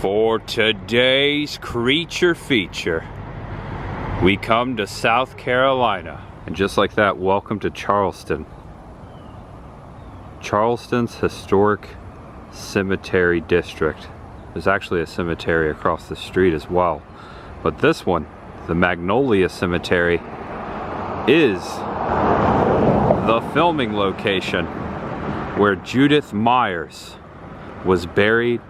For today's creature feature, we come to South Carolina. And just like that, welcome to Charleston. Charleston's historic cemetery district. There's actually a cemetery across the street as well. But this one, the Magnolia Cemetery, is the filming location where Judith Myers was buried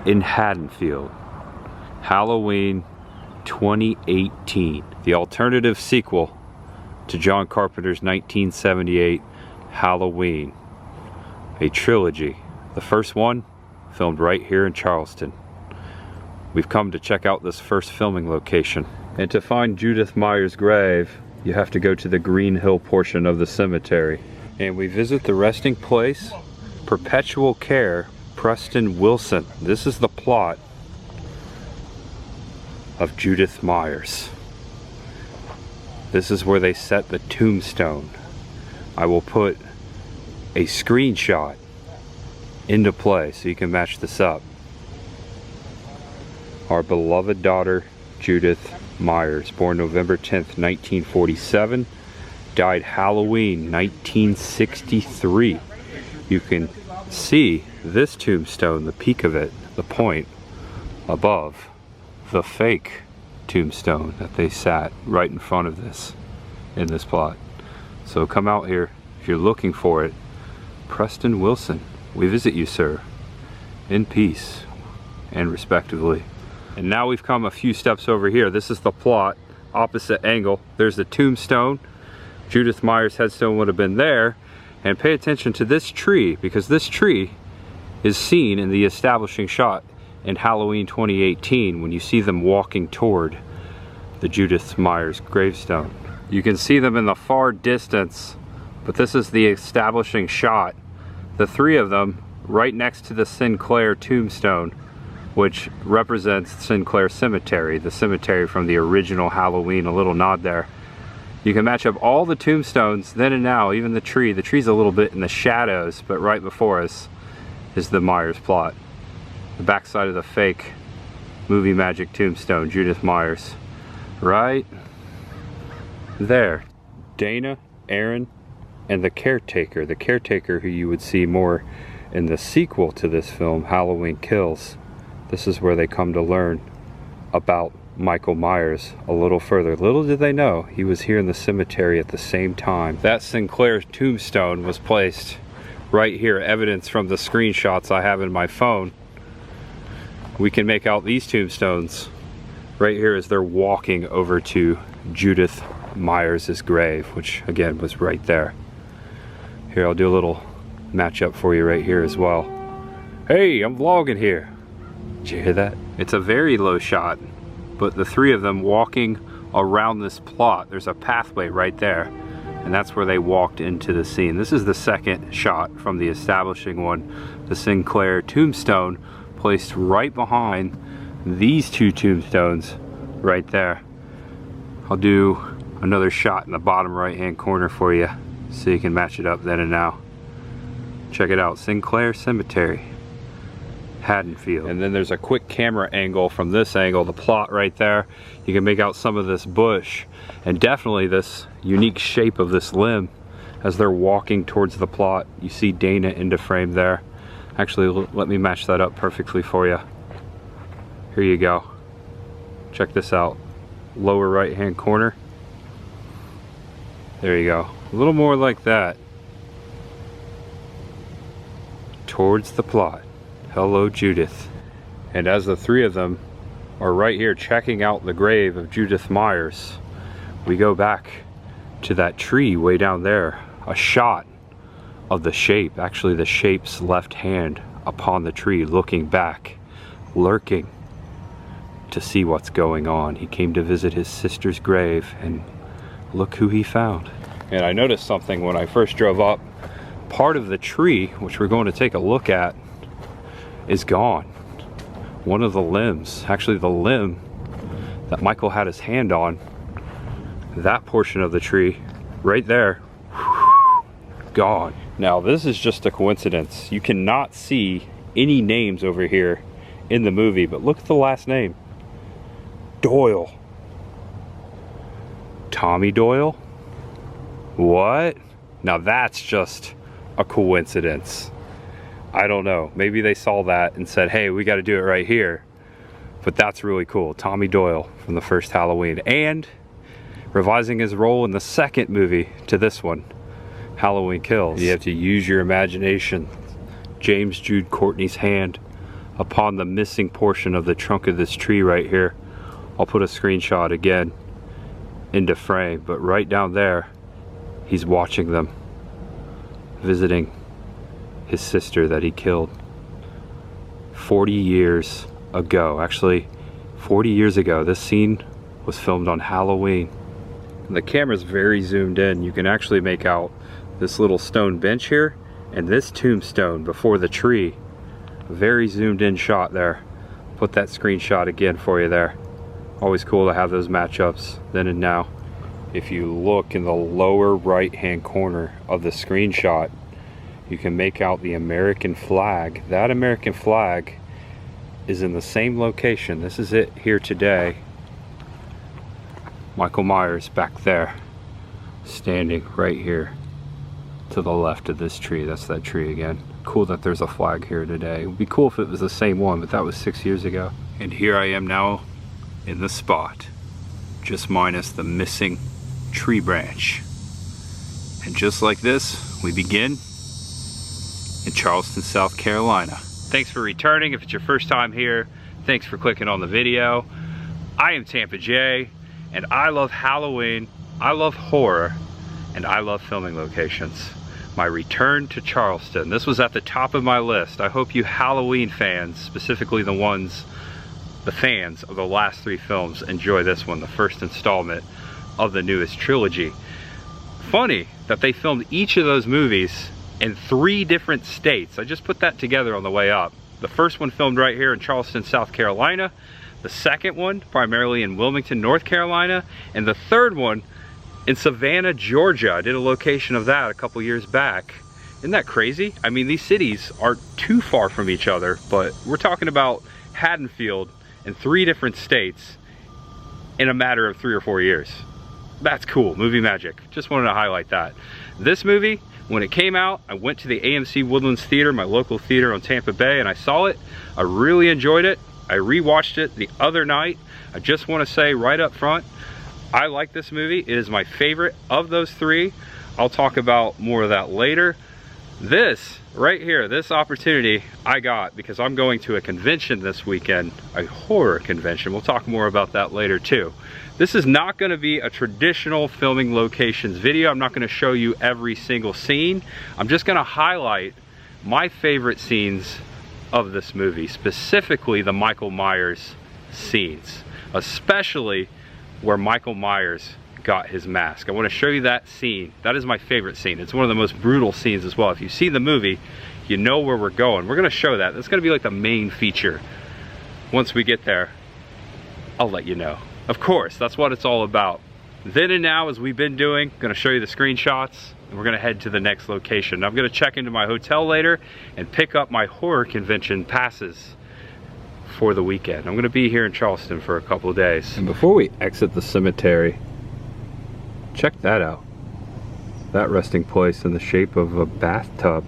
in Haddonfield, Halloween 2018. The alternative sequel to John Carpenter's 1978 Halloween, a trilogy. The first one filmed right here in Charleston. We've come to check out this first filming location. And to find Judith Myers' grave, you have to go to the Green Hill portion of the cemetery. And we visit the resting place, Perpetual Care, Preston Wilson. This is the plot of Judith Myers. This is where they set the tombstone. I will put a screenshot into play so you can match this up. Our beloved daughter, Judith Myers, born November 10th, 1947, died Halloween 1963. You can see this tombstone, the peak of it, the point above the fake tombstone that they sat right in front of this in this plot. So come out here if you're looking for it. Preston Wilson, we visit you, sir, in peace and respectively. And now we've come a few steps over here. This is the plot, opposite angle. There's the tombstone. Judith Myers' headstone would have been there. And pay attention to this tree, because this tree is seen in the establishing shot in Halloween 2018 when you see them walking toward the Judith Myers gravestone. You can see them in the far distance, but this is the establishing shot. The three of them right next to the Sinclair tombstone, which represents Sinclair Cemetery, the cemetery from the original Halloween. A little nod there. You can match up all the tombstones then and now, even the tree. The tree's a little bit in the shadows, but right before us is the Myers plot. The backside of the fake movie magic tombstone, Judith Myers. Right there. Dana, Aaron, and the caretaker. The caretaker who you would see more in the sequel to this film, Halloween Kills. This is where they come to learn about Michael Myers a little further. Little did they know he was here in the cemetery at the same time. That Sinclair tombstone was placed right here, evidence from the screenshots I have in my phone. We can make out these tombstones right here as they're walking over to Judith Myers' grave, which again was right there. Here, I'll do a little matchup for you right here as well. Hey, I'm vlogging here. Did you hear that? It's a very low shot, but the three of them walking around this plot, there's a pathway right there, and that's where they walked into the scene. This is the second shot from the establishing one, the Sinclair tombstone placed right behind these two tombstones right there. I'll do another shot in the bottom right hand corner for you so you can match it up then and now. Check it out, Sinclair Cemetery, Haddonfield. And then there's a quick camera angle from this angle, the plot right there. You can make out some of this bush and definitely this unique shape of this limb as they're walking towards the plot. You see Dana into frame there. Actually, let me match that up perfectly for you. Here you go. Check this out. Lower right hand corner. There you go. A little more like that. Towards the plot. Hello, Judith. And as the three of them are right here checking out the grave of Judith Myers, we go back to that tree way down there. A shot of the shape, actually the shape's left hand upon the tree, looking back, lurking to see what's going on. He came to visit his sister's grave, and look who he found. And I noticed something when I first drove up. Part of the tree, which we're going to take a look at, is gone. One of the limbs, actually the limb that Michael had his hand on, that portion of the tree right there, gone. Now this is just a coincidence. You cannot see any names over here in the movie, but look at the last name. Doyle. Tommy Doyle? What? Now that's just a coincidence. I don't know. Maybe they saw that and said, hey, we got to do it right here. But that's really cool. Tommy Doyle from the first Halloween. And revising his role in the second movie to this one, Halloween Kills. You have to use your imagination. James Jude Courtney's hand upon the missing portion of the trunk of this tree right here. I'll put a screenshot again into frame, but right down there, he's watching them, visiting his sister that he killed 40 years ago. Actually, 40 years ago, this scene was filmed on Halloween. And the camera's very zoomed in. You can actually make out this little stone bench here and this tombstone before the tree. Very zoomed in shot there. Put that screenshot again for you there. Always cool to have those matchups then and now. If you look in the lower right hand corner of the screenshot, you can make out the American flag. That American flag is in the same location. This is it here today. Michael Myers back there, standing right here to the left of this tree. That's that tree again. Cool that there's a flag here today. It would be cool if it was the same one, but that was 6 years ago. And here I am now in the spot, just minus the missing tree branch. And just like this, we begin in Charleston, South Carolina. Thanks for returning. If it's your first time here, thanks for clicking on the video. I am Tampa J, and I love Halloween, I love horror, and I love filming locations. My return to Charleston. This was at the top of my list. I hope you Halloween fans, specifically the fans of the last 3 films, enjoy this one, the first installment of the newest trilogy. Funny that they filmed each of those movies in 3 different states. I just put that together on the way up. The first one filmed right here in Charleston, South Carolina. The second one primarily in Wilmington, North Carolina. And the third one in Savannah, Georgia. I did a location of that a couple years back. Isn't that crazy? I mean, these cities aren't too far from each other, but we're talking about Haddonfield in 3 different states in a matter of 3 or 4 years. That's cool, movie magic. Just wanted to highlight that. This movie, when it came out, I went to the AMC Woodlands Theater, my local theater on Tampa Bay, and I saw it. I really enjoyed it. I rewatched it the other night. I just want to say right up front, I like this movie. It is my favorite of those 3. I'll talk about more of that later. This right here, this opportunity I got because I'm going to a convention this weekend, a horror convention. We'll talk more about that later too. This is not going to be a traditional filming locations video. I'm not going to show you every single scene. I'm just going to highlight my favorite scenes of this movie, specifically the Michael Myers scenes, especially where Michael Myers got his mask. I want to show you that scene. That is my favorite scene. It's one of the most brutal scenes as well. If you see the movie, you know where we're going. We're going to show that. That's going to be like the main feature. Once we get there, I'll let you know. Of course, that's what it's all about. Then and now, as we've been doing, I'm going to show you the screenshots, and we're going to head to the next location. I'm going to check into my hotel later and pick up my horror convention passes for the weekend. I'm going to be here in Charleston for a couple of days. And before we exit the cemetery, check that out. That resting place in the shape of a bathtub.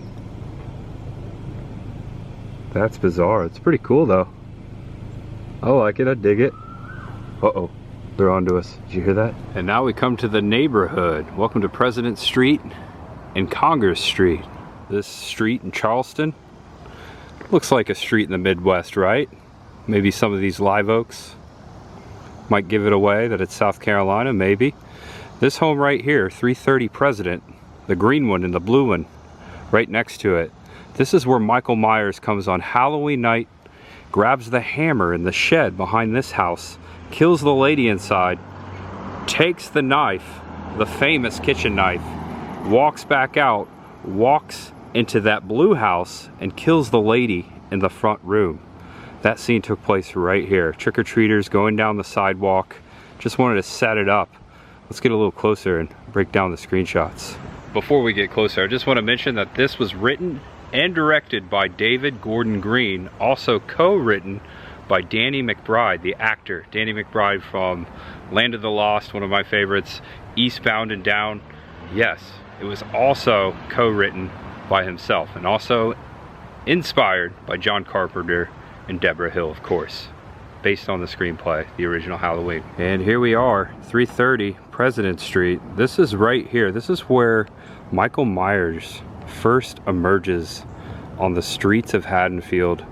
That's bizarre. It's pretty cool though. I like it, I dig it. Uh-oh, they're onto us. Did you hear that? And now we come to the neighborhood. Welcome to President Street and Congress Street. This street in Charleston looks like a street in the Midwest, right? Maybe some of these live oaks might give it away that it's South Carolina, maybe. This home right here, 330 President, the green one and the blue one right next to it. This is where Michael Myers comes on Halloween night, grabs the hammer in the shed behind this house, kills the lady inside, takes the knife, the famous kitchen knife, walks back out, walks into that blue house and kills the lady in the front room. That scene took place right here. Trick-or-treaters going down the sidewalk. Just wanted to set it up. Let's get a little closer and break down the screenshots. Before we get closer, I just want to mention that this was written and directed by David Gordon Green, also co-written by Danny McBride, the actor. Danny McBride from Land of the Lost, one of my favorites, Eastbound and Down. Yes, it was also co-written by himself, and also inspired by John Carpenter and Deborah Hill, of course, based on the screenplay, the original Halloween. And here we are, 330 President Street. This is right here. This is where Michael Myers first emerges on the streets of Haddonfield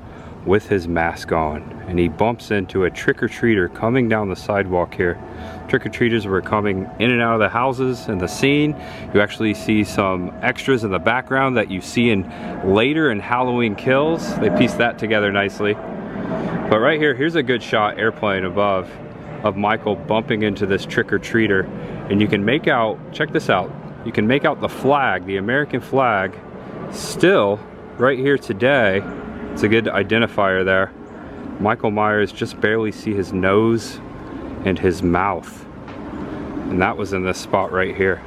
with his mask on, and he bumps into a trick-or-treater coming down the sidewalk here. Trick-or-treaters were coming in and out of the houses in the scene. You actually see some extras in the background that you see in later in Halloween Kills. They pieced that together nicely. But right here, here's a good shot, airplane above, of Michael bumping into this trick-or-treater, and you can make out, check this out, you can make out the flag, the American flag, still right here today. It's a good identifier there. Michael Myers, just barely see his nose and his mouth. And that was in this spot right here.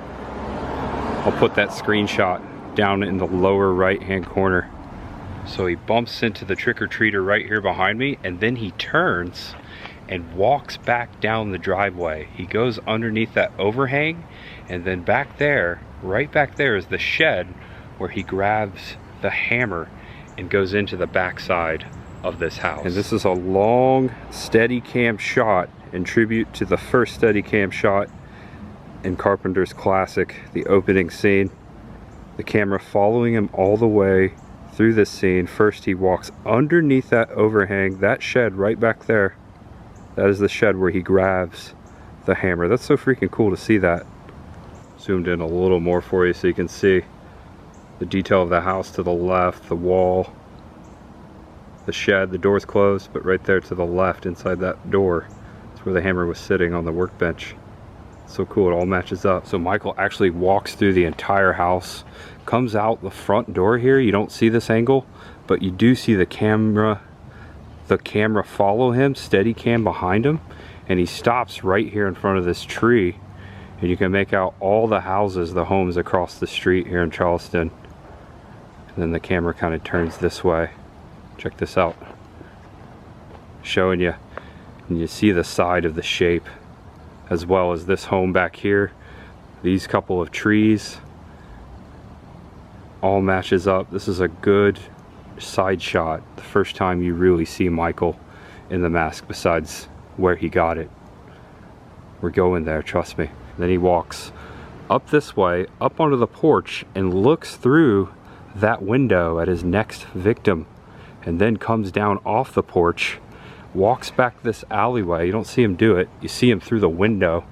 I'll put that screenshot down in the lower right hand corner. So he bumps into the trick-or-treater right here behind me, and then he turns and walks back down the driveway. He goes underneath that overhang, and then back there, right back there, is the shed where he grabs the hammer and goes into the backside of this house. And this is a long steady cam shot in tribute to the first steady cam shot in Carpenter's classic, the opening scene. The camera following him all the way through this scene. First he walks underneath that overhang, that shed right back there. That is the shed where he grabs the hammer. That's so freaking cool to see that. Zoomed in a little more for you so you can see the detail of the house to the left, the wall, the shed, the door's closed, but right there to the left inside that door is where the hammer was sitting on the workbench. So cool, it all matches up. So Michael actually walks through the entire house, comes out the front door here. You don't see this angle, but you do see the camera follow him, steady cam behind him, and he stops right here in front of this tree, and you can make out all the houses, the homes across the street here in Charleston. And then the camera kind of turns this way. Check this out. Showing you, and you see the side of the shape, as well as this home back here. These couple of trees all matches up. This is a good side shot, the first time you really see Michael in the mask besides where he got it. We're going there, trust me. Then he walks up this way, up onto the porch, and looks through that window at his next victim, and then comes down off the porch, walks back this alleyway. You don't see him do it, you see him through the window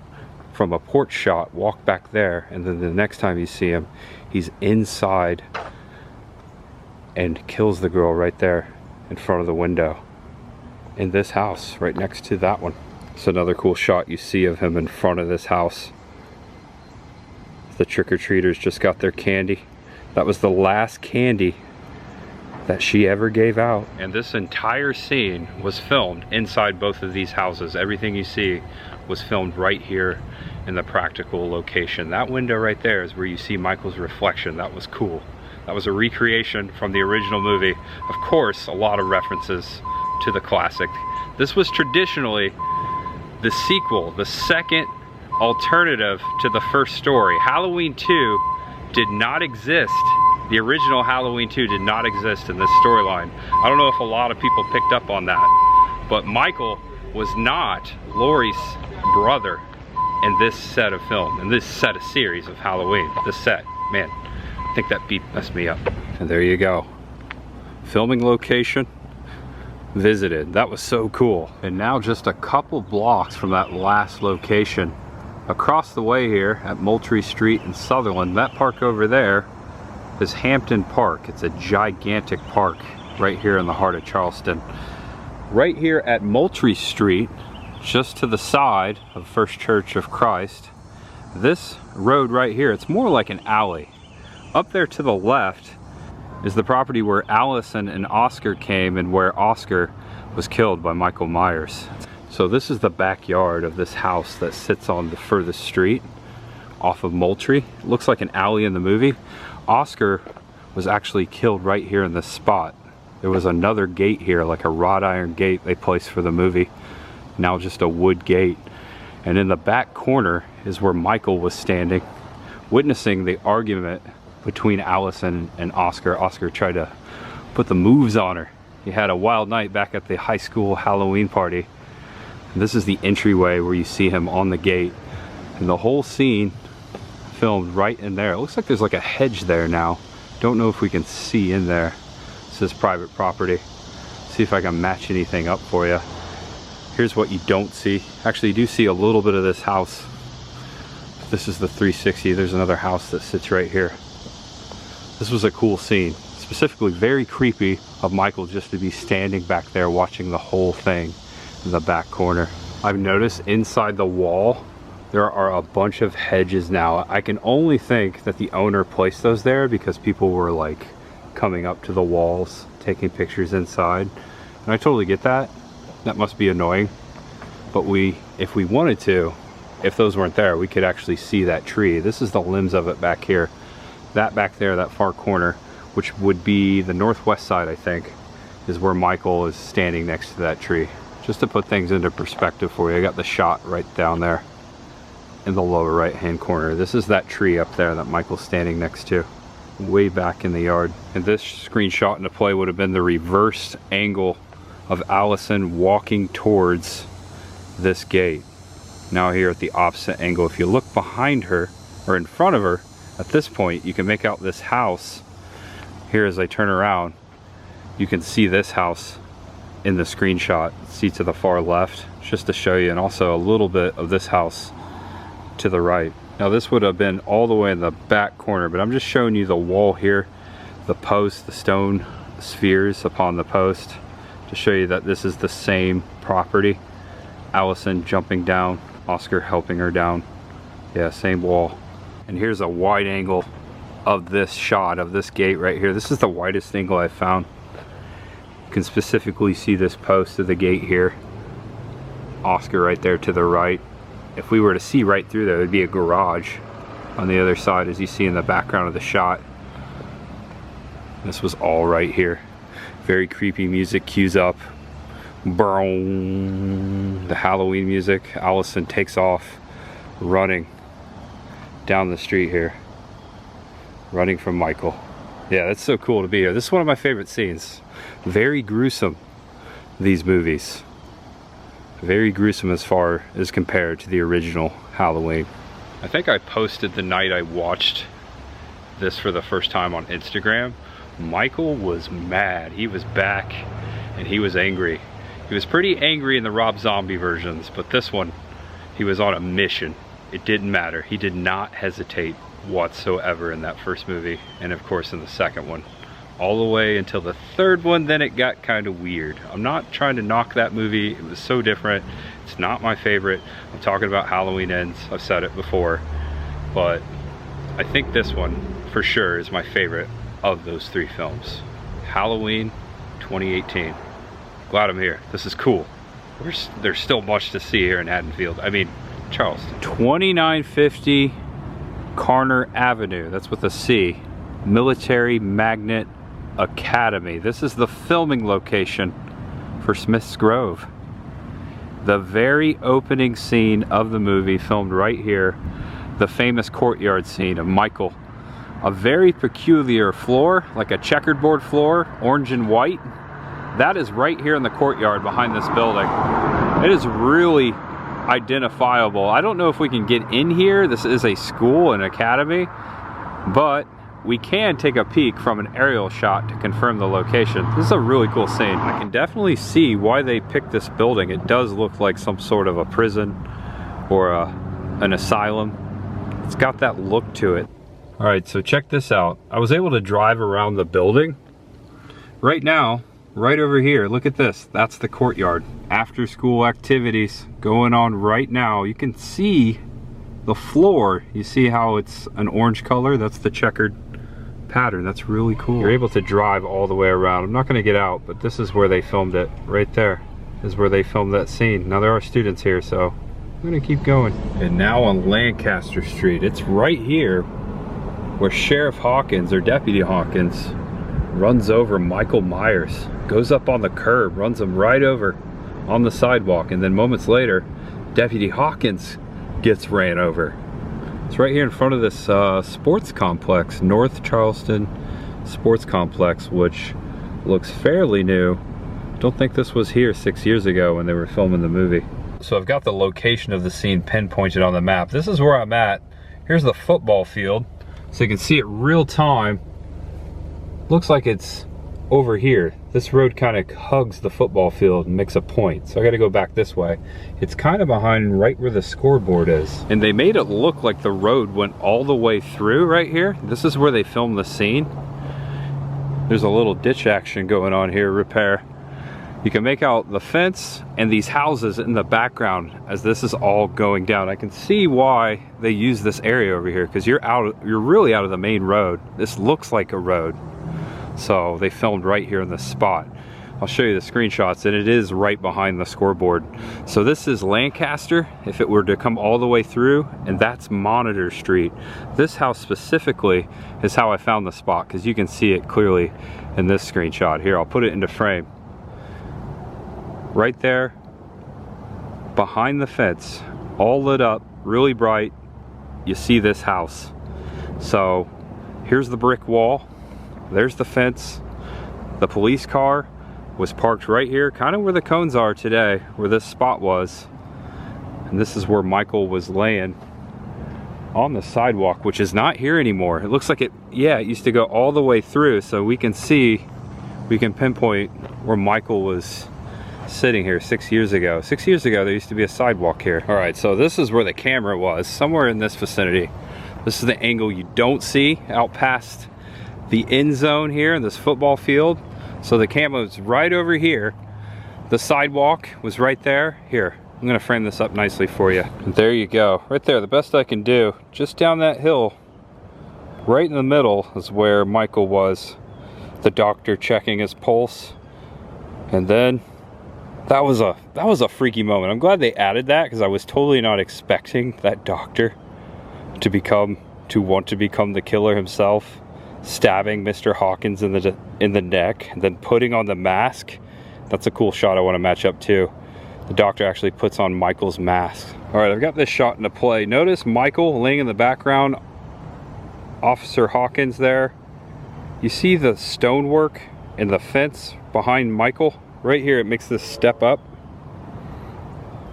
from a porch shot, walk back there, and then the next time you see him, he's inside and kills the girl right there in front of the window in this house right next to that one. It's another cool shot you see of him in front of this house. The trick-or-treaters just got their candy. That was the last candy that she ever gave out. And this entire scene was filmed inside both of these houses. Everything you see was filmed right here in the practical location. That window right there is where you see Michael's reflection. That was cool. That was a recreation from the original movie. Of course, a lot of references to the classic. This was traditionally the sequel, the second alternative to the first story. Halloween 2 did not exist. The original Halloween 2 did not exist in this storyline. I don't know if a lot of people picked up on that, but Michael was not Laurie's brother in this set of film, in this set of series of Halloween. This set, man, I think that beep messed me up. And there you go. Filming location visited. That was so cool. And now just a couple blocks from that last location, across the way here at Moultrie Street in Sutherland, that park over there is Hampton Park. It's a gigantic park right here in the heart of Charleston. Right here at Moultrie Street, just to the side of First Church of Christ, this road right here, it's more like an alley. Up there to the left is the property where Allison and Oscar came and where Oscar was killed by Michael Myers. So this is the backyard of this house that sits on the furthest street off of Moultrie. It looks like an alley in the movie. Oscar was actually killed right here in this spot. There was another gate here, like a wrought iron gate they placed for the movie. Now just a wood gate. And in the back corner is where Michael was standing, witnessing the argument between Allison and Oscar. Oscar tried to put the moves on her. He had a wild night back at the high school Halloween party. And this is the entryway where you see him on the gate. And the whole scene filmed right in there. It looks like there's like a hedge there now. Don't know if we can see in there. This is private property. See if I can match anything up for you. Here's what you don't see. Actually, you do see a little bit of this house. This is the 360. There's another house that sits right here. This was a cool scene. Specifically very creepy of Michael just to be standing back there watching the whole thing in the back corner. I've noticed inside the wall there are a bunch of hedges now. I can only think that the owner placed those there because people were like coming up to the walls, taking pictures inside. And I totally get that. That must be annoying. But if we wanted to, if those weren't there, we could actually see that tree. This is the limbs of it back here. That back there, that far corner, which would be the northwest side, I think, is where Michael is standing next to that tree. Just to put things into perspective for you, I got the shot right down there in the lower right hand corner. This is that tree up there that Michael's standing next to, way back in the yard. And this screenshot into play would have been the reversed angle of Allison walking towards this gate. Now here at the opposite angle, if you look behind her or in front of her, at this point you can make out this house. Here as I turn around, you can see this house in the screenshot. See to the far left, just to show you, and also a little bit of this house to the right. Now this would have been all the way in the back corner, but I'm just showing you the wall here, the post, the stone spheres upon the post, to show you that this is the same property. Allison jumping down, Oscar helping her down. Yeah, same wall. And here's a wide angle of this shot of this gate right here. This is the widest angle I've found. You can specifically see this post of the gate here. Oscar right there to the right. If we were to see right through there, it would be a garage on the other side, as you see in the background of the shot. This was all right here. Very creepy music cues up. Boom. The Halloween music. Allison takes off running down the street here, running from Michael. Yeah, that's so cool to be here. This is one of my favorite scenes. Very gruesome, these movies. Very gruesome as far as compared to the original Halloween. I think I posted the night I watched this for the first time on Instagram. Michael was mad. He was back and he was angry. He was pretty angry in the Rob Zombie versions, but this one, he was on a mission. It didn't matter. He did not hesitate whatsoever in that first movie, and of course in the second one. All the way until the third one, then it got kind of weird. I'm not trying to knock that movie. It was so different. It's not my favorite. I'm talking about Halloween Ends. I've said it before. But I think this one, for sure, is my favorite of those three films. Halloween 2018. Glad I'm here. This is cool. There's still much to see here in Haddonfield. I mean, Charleston. 2950 Carner Avenue. That's with a C. Military Magnet Academy. This is the filming location for Smith's Grove. The very opening scene of the movie filmed right here. The famous courtyard scene of Michael. A very peculiar floor, like a checkerboard floor, orange and white. That is right here in the courtyard behind this building. It is really identifiable. I don't know if we can get in here. This is a school, an academy, but we can take a peek from an aerial shot to confirm the location. This is a really cool scene. I can definitely see why they picked this building. It does look like some sort of a prison or an asylum. It's got that look to it. All right, so check this out. I was able to drive around the building. Right now, right over here, look at this. That's the courtyard. After school activities going on right now. You can see the floor. You see how it's an orange color? That's the checkered pattern. That's really cool. You're able to drive all the way around. I'm not gonna get out, but this is where they filmed it. Right there is where they filmed that scene. Now there are students here, so I'm gonna keep going. And now on Lancaster Street, it's right here where Sheriff Hawkins, or Deputy Hawkins, runs over Michael Myers, goes up on the curb, runs him right over on the sidewalk, and then moments later, Deputy Hawkins gets ran over. It's right here in front of this sports complex, North Charleston Sports Complex, which looks fairly new. Don't think this was here 6 years ago when they were filming the movie. So I've got the location of the scene pinpointed on the map. This is where I'm at. Here's the football field, so you can see it real time. Looks like it's over here. This road kind of hugs the football field and makes a point. So I got to go back this way. It's kind of behind right where the scoreboard is. And they made it look like the road went all the way through right here. This is where they filmed the scene. There's a little ditch action going on here, repair. You can make out the fence and these houses in the background as this is all going down. I can see why they use this area over here, because you're really out of the main road. This looks like a road. So they filmed right here in this spot. I'll show you the screenshots, and it is right behind the scoreboard. So this is Lancaster, if it were to come all the way through, and that's Monitor Street. This house specifically is how I found the spot, because you can see it clearly in this screenshot. Here, I'll put it into frame. Right there, behind the fence, all lit up, really bright, you see this house. So here's the brick wall, there's the fence, the police car was parked right here, kind of where the cones are today, where this spot was. And this is where Michael was laying on the sidewalk, which is not here anymore. It looks like it used to go all the way through, so we can pinpoint where Michael was sitting here 6 years ago. 6 years ago, there used to be a sidewalk here. All right, so this is where the camera was, somewhere in this vicinity. This is the angle you don't see out past the end zone here in this football field. So the camera was right over here. The sidewalk was right there. Here, I'm gonna frame this up nicely for you. And there you go, right there, the best I can do. Just down that hill, right in the middle is where Michael was. The doctor checking his pulse. And then that was a freaky moment. I'm glad they added that, because I was totally not expecting that doctor to want to become the killer himself, stabbing Mr. Hawkins in the neck and then putting on the mask. That's a cool shot I want to match up to. The doctor actually puts on Michael's mask. All right, I've got this shot into play. Notice Michael laying in the background, Officer Hawkins there. You see the stonework and the fence behind Michael? Right here, it makes this step up.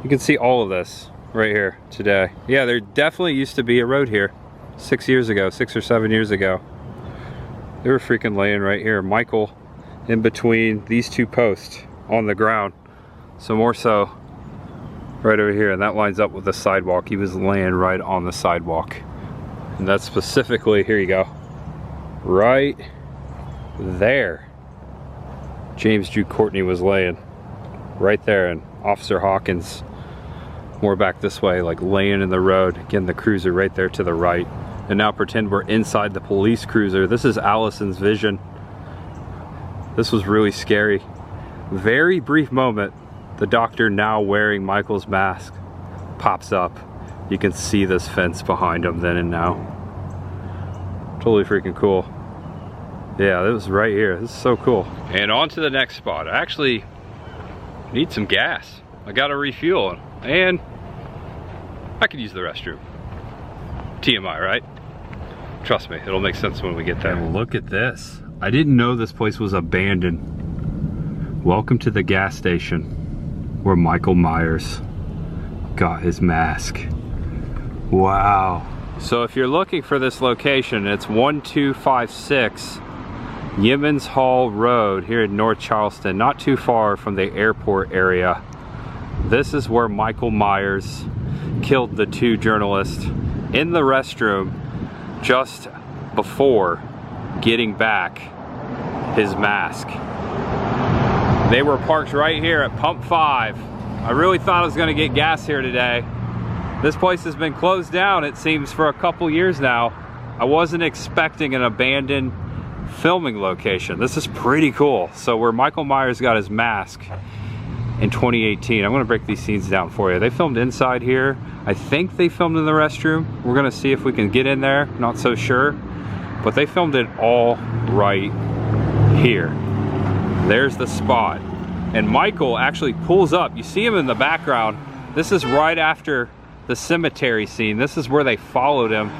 You can see all of this right here today. Yeah, there definitely used to be a road here 6 years ago, 6 or 7 years ago. They were freaking laying right here. Michael in between these two posts on the ground. So more so right over here, and that lines up with the sidewalk. He was laying right on the sidewalk. And that's specifically, here you go, right there. James Drew Courtney was laying right there, and Officer Hawkins more back this way, like laying in the road. Again, the cruiser right there to the right. And now pretend we're inside the police cruiser. This is Allison's vision. This was really scary. Very brief moment. The doctor, now wearing Michael's mask, pops up. You can see this fence behind him then and now. Totally freaking cool. Yeah, it was right here. This is so cool. And on to the next spot. I actually need some gas. I gotta refuel, and I could use the restroom. TMI, right? Trust me, it'll make sense when we get there. And look at this. I didn't know this place was abandoned. Welcome to the gas station where Michael Myers got his mask. Wow. So if you're looking for this location, it's 1256 Yeamans Hall Road here in North Charleston, not too far from the airport area. This is where Michael Myers killed the two journalists in the restroom just before getting back his mask. They were parked right here at Pump 5. I really thought I was gonna get gas here today. This place has been closed down, it seems, for a couple years now. I wasn't expecting an abandoned filming location. This is pretty cool. So where Michael Myers got his mask in 2018, I'm gonna break these scenes down for you. They filmed inside here. I think they filmed in the restroom. We're gonna see if we can get in there, not so sure. but they filmed it all right here. There's the spot. And Michael actually pulls up. You see him in the background. This is right after the cemetery scene. This is where they followed him.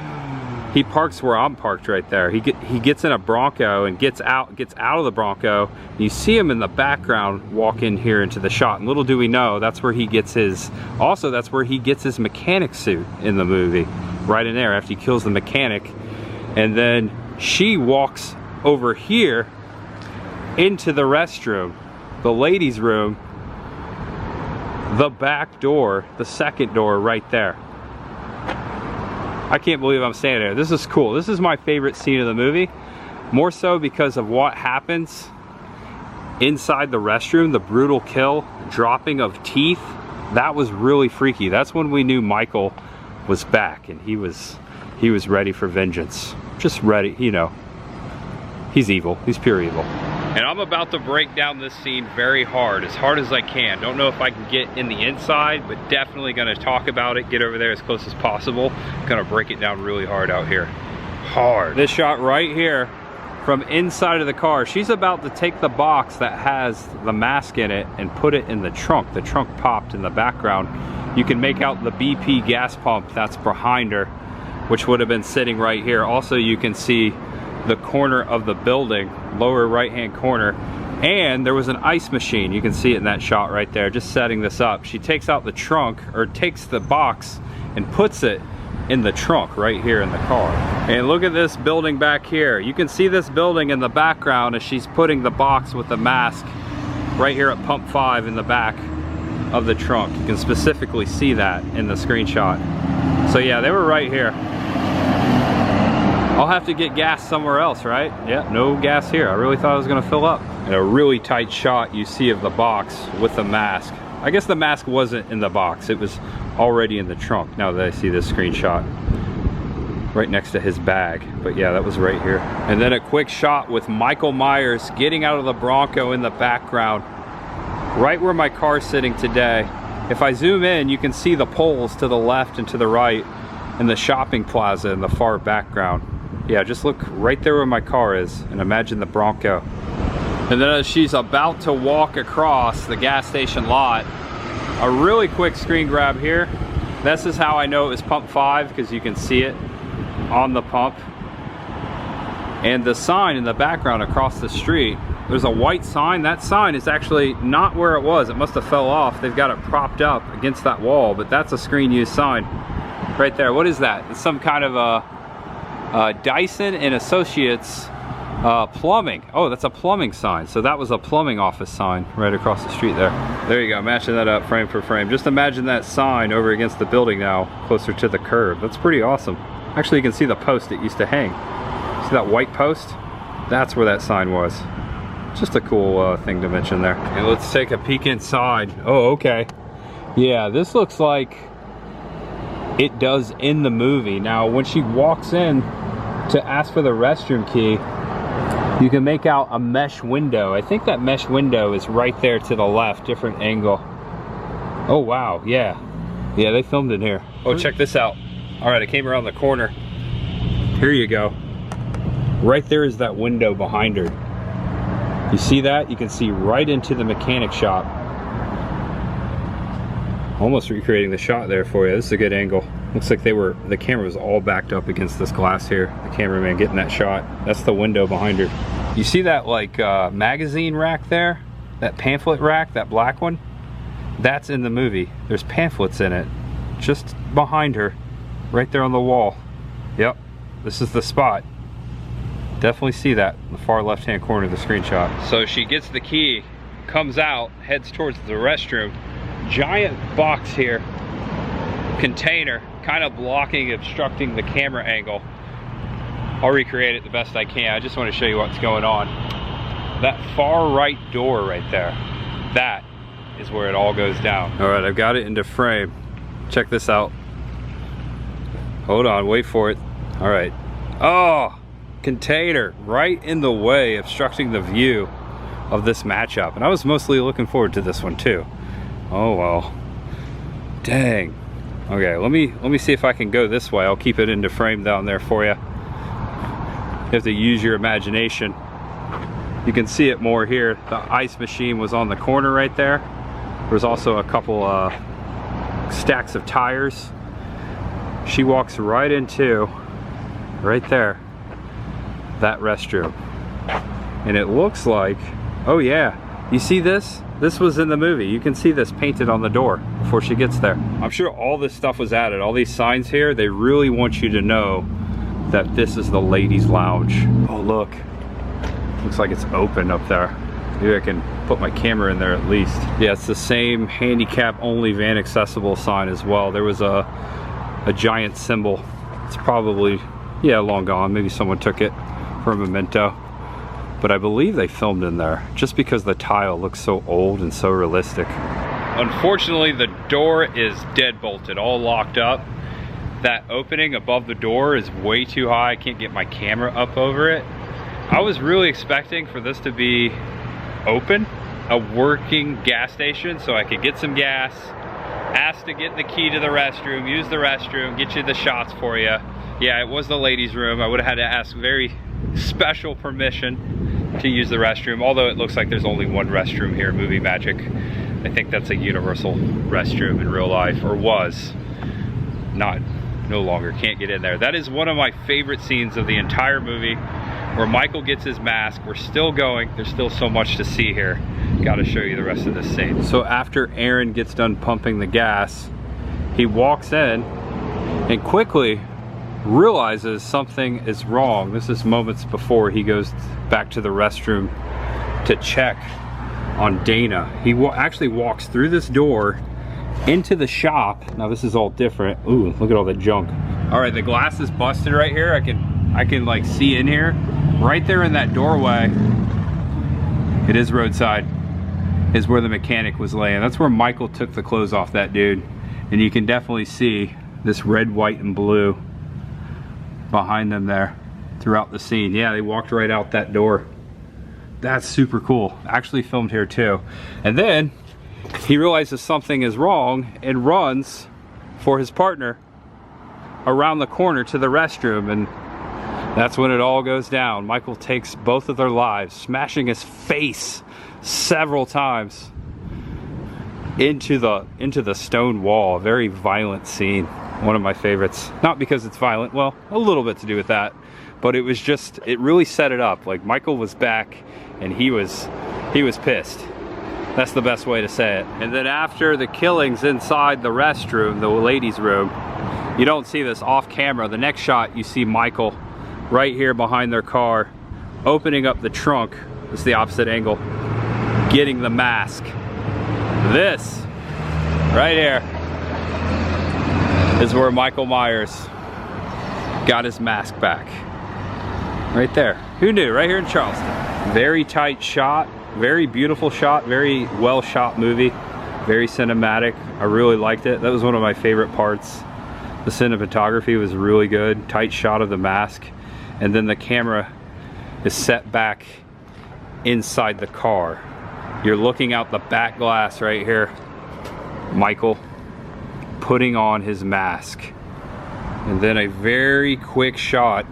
He parks where I'm parked right there. He gets in a Bronco and gets out of the Bronco. You see him in the background walk in here into the shot. And little do we know, that's where he gets his, also that's where he gets his mechanic suit in the movie. Right in there after he kills the mechanic. And then she walks over here into the restroom, the ladies' room, the back door, the second door right there. I can't believe I'm standing there. This is cool. This is my favorite scene of the movie. More so because of what happens inside the restroom, the brutal kill, dropping of teeth. That was really freaky. That's when we knew Michael was back and he was ready for vengeance. Just ready, you know. He's evil. He's pure evil. And I'm about to break down this scene very hard as I can. Don't know if I can get in the inside, but definitely gonna talk about it, get over there as close as possible. Gonna break it down really hard out here. Hard. This shot right here from inside of the car, she's about to take the box that has the mask in it and put it in the trunk. The trunk popped in the background. You can make out the BP gas pump that's behind her, which would have been sitting right here. Also, you can see the corner of the building, lower right hand corner, and there was an ice machine. You can see it in that shot right there, just setting this up. She takes out the trunk, or takes the box and puts it in the trunk right here in the car. And look at this building back here. You can see this building in the background as she's putting the box with the mask right here at pump 5 in the back of the trunk. You can specifically see that in the screenshot. So yeah, they were right here. I'll have to get gas somewhere else, right? Yeah, no gas here. I really thought I was gonna fill up. And a really tight shot you see of the box with the mask. I guess the mask wasn't in the box. It was already in the trunk, now that I see this screenshot. Right next to his bag. But yeah, that was right here. And then a quick shot with Michael Myers getting out of the Bronco in the background. Right where my car's sitting today. If I zoom in, you can see the poles to the left and to the right, and the shopping plaza in the far background. Yeah, just look right there where my car is and imagine the Bronco. And then as she's about to walk across the gas station lot, a really quick screen grab here. This is how I know it was pump 5, because you can see it on the pump. And the sign in the background across the street, there's a white sign. That sign is actually not where it was. It must have fell off. They've got it propped up against that wall, but that's a screen use sign right there. What is that? It's some kind of a Dyson and Associates plumbing. Oh, that's a plumbing sign. So that was a plumbing office sign right across the street there. There you go, matching that up frame for frame. Just imagine that sign over against the building now, closer to the curb. That's pretty awesome. Actually, you can see the post it used to hang. See that white post? That's where that sign was. Just a cool thing to mention there. And let's take a peek inside. Oh, okay. Yeah, this looks like it does in the movie. Now, when she walks in to ask for the restroom key, you can make out a mesh window. I think that mesh window is right there to the left, different angle. Oh, wow, yeah. Yeah, they filmed in here. Oh, check this out. All right, I came around the corner. Here you go. Right there is that window behind her. You see that? You can see right into the mechanic shop. Almost recreating the shot there for you. This is a good angle. Looks like the camera was all backed up against this glass here. The cameraman getting that shot. That's the window behind her. You see that like magazine rack there? That pamphlet rack, that black one? That's in the movie. There's pamphlets in it. Just behind her. Right there on the wall. Yep, this is the spot. Definitely see that in the far left-hand corner of the screenshot. So she gets the key, comes out, heads towards the restroom. Giant box here, container, kind of blocking, obstructing the camera angle. I'll recreate it the best I can. I just want to show you what's going on. That far right door right there, that is where it all goes down. All right, I've got it into frame. Check this out. Hold on, wait for it. All right. Oh, container right in the way, obstructing the view of this matchup. And I was mostly looking forward to this one too. Oh well. Dang. Okay, let me see if I can go this way. I'll keep it into frame down there for you. Yep, have to use your imagination. You can see it more here. The ice machine was on the corner right there. There was also a couple stacks of tires. She walks right into, right there, that restroom. And it looks like, oh yeah, you see this? This was in the movie. You can see this painted on the door before she gets there. I'm sure all this stuff was added. All these signs here, they really want you to know that this is the ladies' lounge. Oh look, looks like it's open up there. Maybe I can put my camera in there at least. Yeah, it's the same handicap only van accessible sign as well. There was a giant symbol. It's probably, yeah, long gone. Maybe someone took it for a memento. But I believe they filmed in there just because the tile looks so old and so realistic. Unfortunately, the door is dead bolted, all locked up. That opening above the door is way too high. I can't get my camera up over it. I was really expecting for this to be open, a working gas station, so I could get some gas, ask to get the key to the restroom, use the restroom, get you the shots for you. Yeah, it was the ladies' room. I would have had to ask very special permission to use the restroom, although it looks like there's only one restroom here, Movie Magic. I think that's a universal restroom in real life, or was. No longer, can't get in there. That is one of my favorite scenes of the entire movie, where Michael gets his mask. We're still going, there's still so much to see here. Gotta show you the rest of this scene. So after Aaron gets done pumping the gas, he walks in and quickly realizes something is wrong. This is moments before he goes back to the restroom to check on Dana. He actually walks through this door into the shop. Now this is all different. Ooh, look at all the junk. All right, the glass is busted right here. I can like see in here. Right there in that doorway, it is roadside, is where the mechanic was laying. That's where Michael took the clothes off that dude. And you can definitely see this red, white, and blue behind them there throughout the scene. Yeah, they walked right out that door. That's super cool. Actually filmed here too. And then he realizes something is wrong and runs for his partner around the corner to the restroom, and that's when it all goes down. Michael takes both of their lives, smashing his face several times into the stone wall. A very violent scene. One of my favorites. Not because it's violent, well, a little bit to do with that, but it was just, it really set it up. Like, Michael was back and he was pissed. That's the best way to say it. And then after the killings inside the restroom, the ladies' room, you don't see this off camera. The next shot, you see Michael right here behind their car, opening up the trunk. It's the opposite angle, getting the mask. This right here is where Michael Myers got his mask back. Right there. Who knew? Right here in Charleston. Very tight shot, very beautiful shot, very well shot movie, very cinematic. I really liked it. That was one of my favorite parts. The cinematography was really good. Tight shot of the mask. And then the camera is set back inside the car. You're looking out the back glass right here. Michael putting on his mask. And then a very quick shot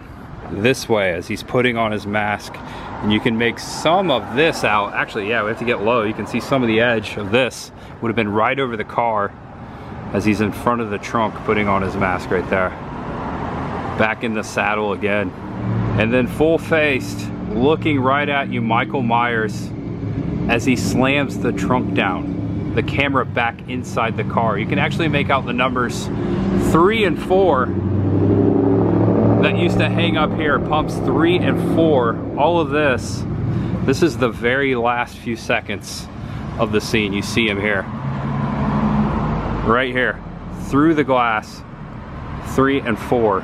this way as he's putting on his mask. And you can make some of this out. Actually, yeah, we have to get low. You can see some of the edge of this would have been right over the car as he's in front of the trunk putting on his mask right there. Back in the saddle again. And then full-faced, looking right at you, Michael Myers, as he slams the trunk down. The camera back inside the car. You can actually make out the numbers 3 and 4 that used to hang up here. Pumps 3 and 4. All of this. This is the very last few seconds of the scene. You see him here. Right here. Through the glass. 3 and 4.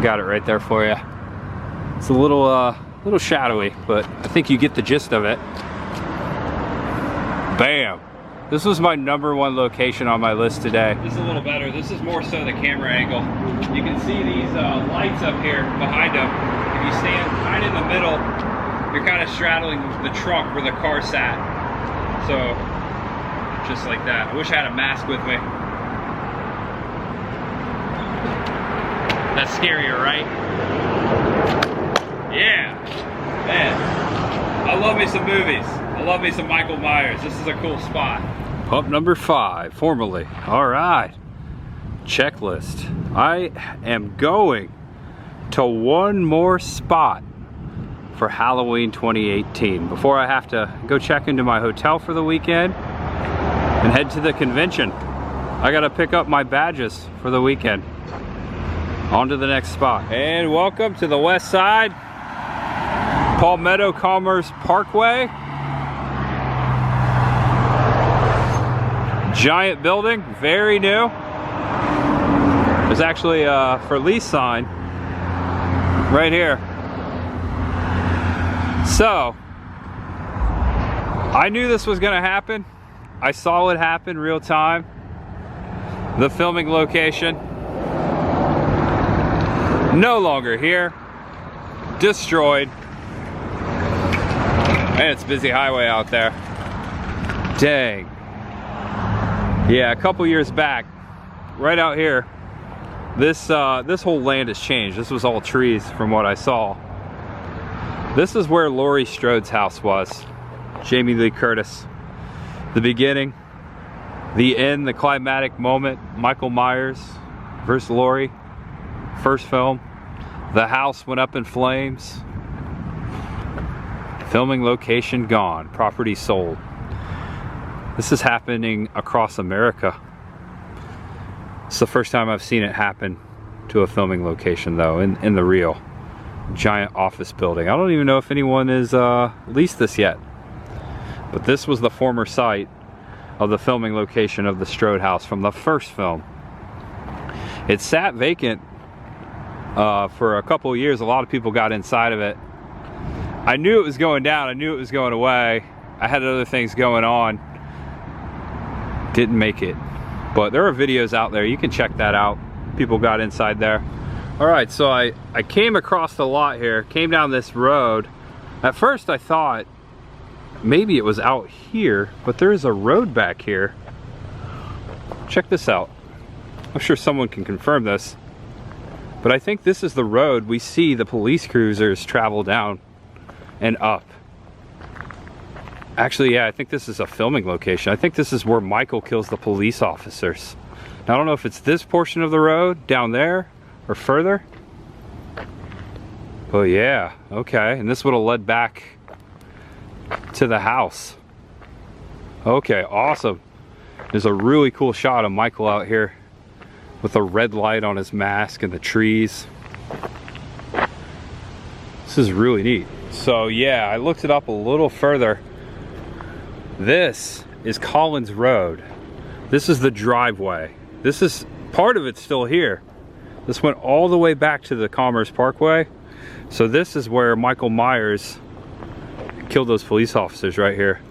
Got it right there for you. It's a little shadowy, but I think you get the gist of it. Bam! This was my #1 location on my list today. This is a little better. This is more so the camera angle. You can see these lights up here behind them. If you stand kind of in the middle, you're kind of straddling the trunk where the car sat. So, just like that. I wish I had a mask with me. That's scarier, right? Yeah, man, I love me some movies. I love me some Michael Myers. This is a cool spot. Pump number 5, formally. All right, checklist. I am going to one more spot for Halloween 2018 before I have to go check into my hotel for the weekend and head to the convention. I gotta pick up my badges for the weekend. On to the next spot. And welcome to the west side, Palmetto Commerce Parkway. Giant building, very new. There's actually a for lease sign right here. So, I knew this was gonna happen. I saw it happen real time. The filming location, no longer here, destroyed. And it's a busy highway out there. Dang. Yeah, a couple years back, right out here, this whole land has changed. This was all trees from what I saw. This is where Laurie Strode's house was. Jamie Lee Curtis. The beginning, the end, the climatic moment. Michael Myers versus Laurie. First film. The house went up in flames. Filming location gone. Property sold. This is happening across America. It's the first time I've seen it happen to a filming location though, in the real. Giant office building. I don't even know if anyone has leased this yet. But this was the former site of the filming location of the Strode house from the first film. It sat vacant for a couple of years. A lot of people got inside of it. I knew it was going down. I knew it was going away. I had other things going on. Didn't make it. But there are videos out there. You can check that out. People got inside there. All right, so I came across the lot here, came down this road. At first I thought maybe it was out here, but there's a road back here. Check this out. I'm sure someone can confirm this, but I think this is the road we see the police cruisers travel down and up. Actually, yeah, I think this is a filming location. I think this is where Michael kills the police officers. Now, I don't know if it's this portion of the road down there or further. But yeah, okay, and this would have led back to the house. Okay, awesome. There's a really cool shot of Michael out here with a red light on his mask and the trees. This is really neat. So yeah, I looked it up a little further. This is Collins Road. This is the driveway. This is, part of it's still here. This went all the way back to the Commerce Parkway. So this is where Michael Myers killed those police officers right here.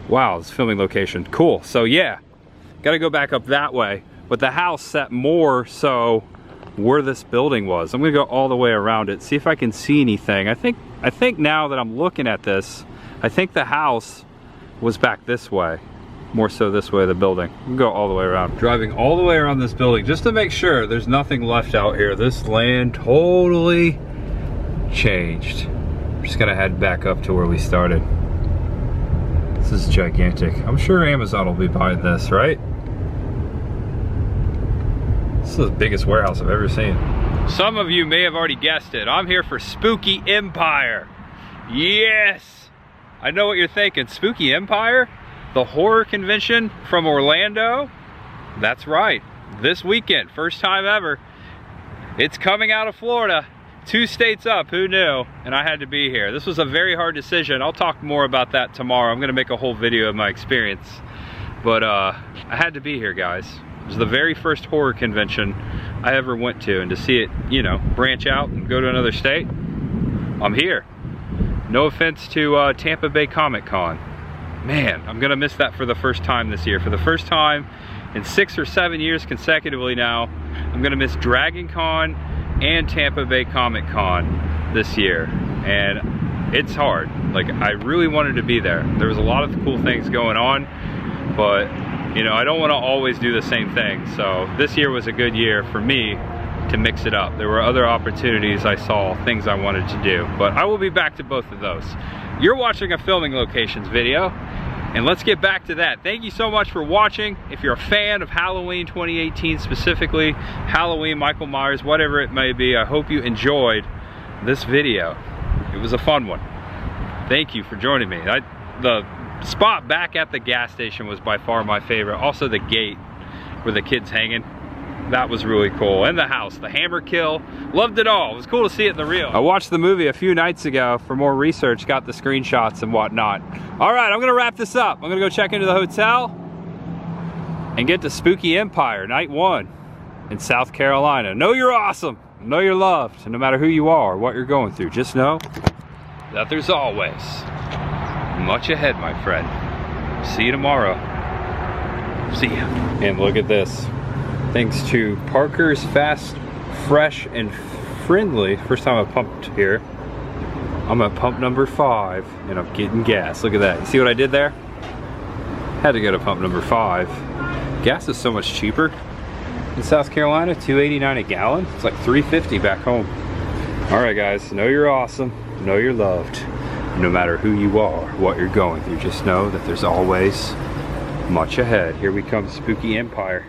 Wow, this filming location, cool. So yeah, gotta go back up that way. But the house sat more so where this building was. I'm gonna go all the way around it, see if I can see anything. I think now that I'm looking at this, I think the house was back this way. More so this way of the building. We can go all the way around. Driving all the way around this building just to make sure there's nothing left out here. This land totally changed. We're just gonna head back up to where we started. This is gigantic. I'm sure Amazon will be buying this, right? This is the biggest warehouse I've ever seen. Some of you may have already guessed it. I'm here for Spooky Empire. Yes! I know what you're thinking. Spooky Empire? The horror convention from Orlando? That's right. This weekend, first time ever. It's coming out of Florida. 2 states up, who knew? And I had to be here. This was a very hard decision. I'll talk more about that tomorrow. I'm gonna make a whole video of my experience. But I had to be here, guys. It was the very first horror convention I ever went to, and to see it, you know, branch out and go to another state, I'm here. No offense to Tampa Bay Comic Con. Man, I'm gonna miss that for the first time this year. For the first time in 6 or 7 years consecutively now, I'm gonna miss Dragon Con and Tampa Bay Comic Con this year. And it's hard. Like, I really wanted to be there. There was a lot of cool things going on, but you know, I don't want to always do the same thing. So this year was a good year for me to mix it up. There were other opportunities I saw, things I wanted to do, but I will be back to both of those. You're watching a filming locations video, and let's get back to that. Thank you so much for watching. If you're a fan of Halloween 2018 specifically, Halloween, Michael Myers, whatever it may be, I hope you enjoyed this video. It was a fun one. Thank you for joining me. The spot back at the gas station was by far my favorite. Also the gate where the kids hanging. That was really cool. And the house, the hammer kill. Loved it all. It was cool to see it in the real. I watched the movie a few nights ago for more research, got the screenshots and whatnot. All right, I'm gonna wrap this up. I'm gonna go check into the hotel and get to Spooky Empire, night 1 in South Carolina. Know you're awesome. Know you're loved. And no matter who you are, what you're going through, just know that there's always much ahead, my friend. See you tomorrow. See ya. And look at this. Thanks to Parker's Fast, Fresh, and Friendly. First time I pumped here. I'm at pump number 5 and I'm getting gas. Look at that. You see what I did there? Had to go to pump number 5. Gas is so much cheaper in South Carolina. $2.89 a gallon. It's like $3.50 back home. All right, guys. Know you're awesome. Know you're loved. No matter who you are, what you're going through, just know that there's always much ahead. Here we come, Spooky Empire.